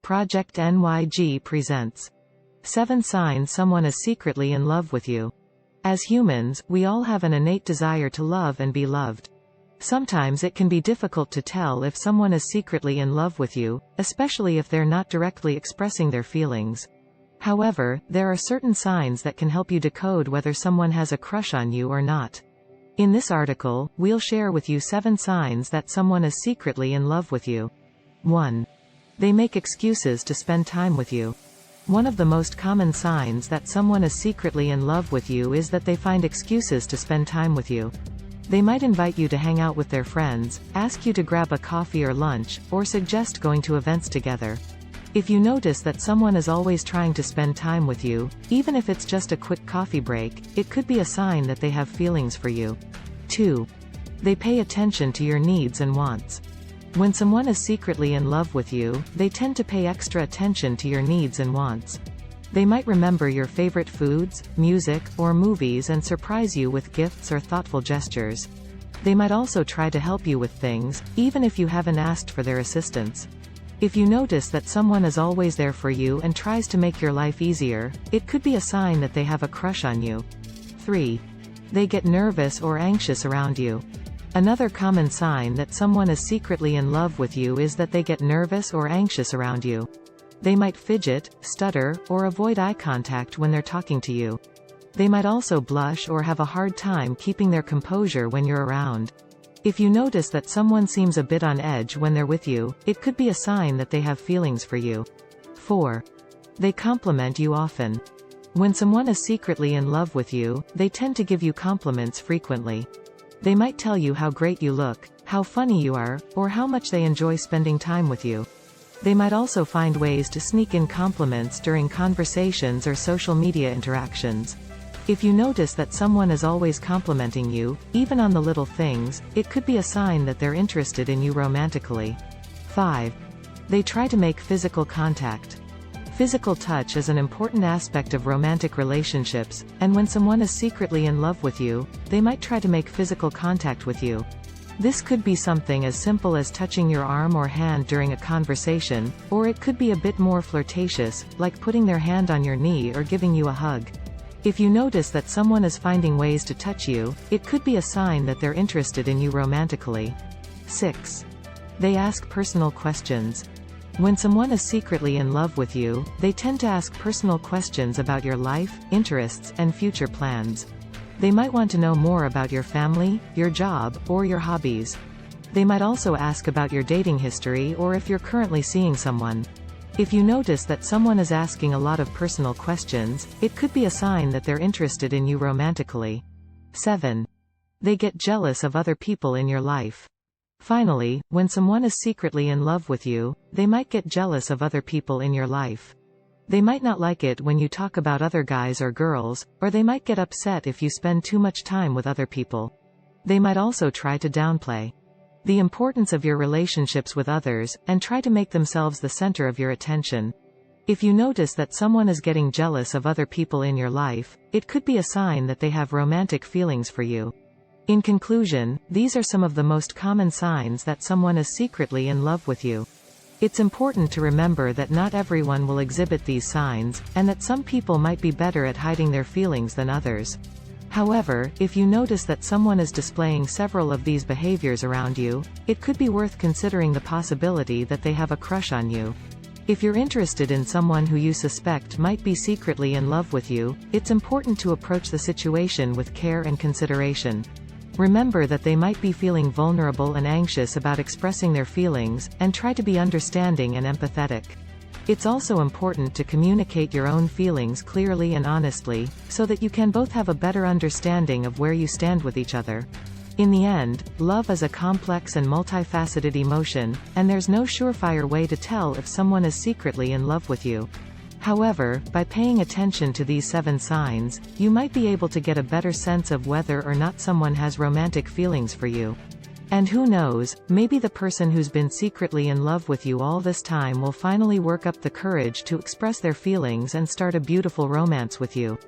Project NYG presents 7 Signs Someone is Secretly in Love with You. As humans, we all have an innate desire to love and be loved. Sometimes it can be difficult to tell if someone is secretly in love with you, especially if they're not directly expressing their feelings. However, there are certain signs that can help you decode whether someone has a crush on you or not. In this article, we'll share with you 7 signs that someone is secretly in love with you. 1. They make excuses to spend time with you. One of the most common signs that someone is secretly in love with you is that they find excuses to spend time with you. They might invite you to hang out with their friends, ask you to grab a coffee or lunch, or suggest going to events together. If you notice that someone is always trying to spend time with you, even if it's just a quick coffee break, it could be a sign that they have feelings for you. 2. They pay attention to your needs and wants. When someone is secretly in love with you, they tend to pay extra attention to your needs and wants. They might remember your favorite foods, music, or movies and surprise you with gifts or thoughtful gestures. They might also try to help you with things, even if you haven't asked for their assistance. If you notice that someone is always there for you and tries to make your life easier, it could be a sign that they have a crush on you. 3. They get nervous or anxious around you. Another common sign that someone is secretly in love with you is that they get nervous or anxious around you. They might fidget, stutter, or avoid eye contact when they're talking to you. They might also blush or have a hard time keeping their composure when you're around. If you notice that someone seems a bit on edge when they're with you, it could be a sign that they have feelings for you. 4. They compliment you often. When someone is secretly in love with you, they tend to give you compliments frequently. They might tell you how great you look, how funny you are, or how much they enjoy spending time with you. They might also find ways to sneak in compliments during conversations or social media interactions. If you notice that someone is always complimenting you, even on the little things, it could be a sign that they're interested in you romantically. 5. They try to make physical contact. Physical touch is an important aspect of romantic relationships, and when someone is secretly in love with you, they might try to make physical contact with you. This could be something as simple as touching your arm or hand during a conversation, or it could be a bit more flirtatious, like putting their hand on your knee or giving you a hug. If you notice that someone is finding ways to touch you, it could be a sign that they're interested in you romantically. 6. They ask personal questions. When someone is secretly in love with you, they tend to ask personal questions about your life, interests, and future plans. They might want to know more about your family, your job, or your hobbies. They might also ask about your dating history or if you're currently seeing someone. If you notice that someone is asking a lot of personal questions, it could be a sign that they're interested in you romantically. 7. They get jealous of other people in your life. Finally, when someone is secretly in love with you, they might get jealous of other people in your life. They might not like it when you talk about other guys or girls, or they might get upset if you spend too much time with other people. They might also try to downplay the importance of your relationships with others, and try to make themselves the center of your attention. If you notice that someone is getting jealous of other people in your life, it could be a sign that they have romantic feelings for you. In conclusion, these are some of the most common signs that someone is secretly in love with you. It's important to remember that not everyone will exhibit these signs, and that some people might be better at hiding their feelings than others. However, if you notice that someone is displaying several of these behaviors around you, it could be worth considering the possibility that they have a crush on you. If you're interested in someone who you suspect might be secretly in love with you, it's important to approach the situation with care and consideration. Remember that they might be feeling vulnerable and anxious about expressing their feelings, and try to be understanding and empathetic. It's also important to communicate your own feelings clearly and honestly, so that you can both have a better understanding of where you stand with each other. In the end, love is a complex and multifaceted emotion, and there's no surefire way to tell if someone is secretly in love with you. However, by paying attention to these 7 signs, you might be able to get a better sense of whether or not someone has romantic feelings for you. And who knows, maybe the person who's been secretly in love with you all this time will finally work up the courage to express their feelings and start a beautiful romance with you.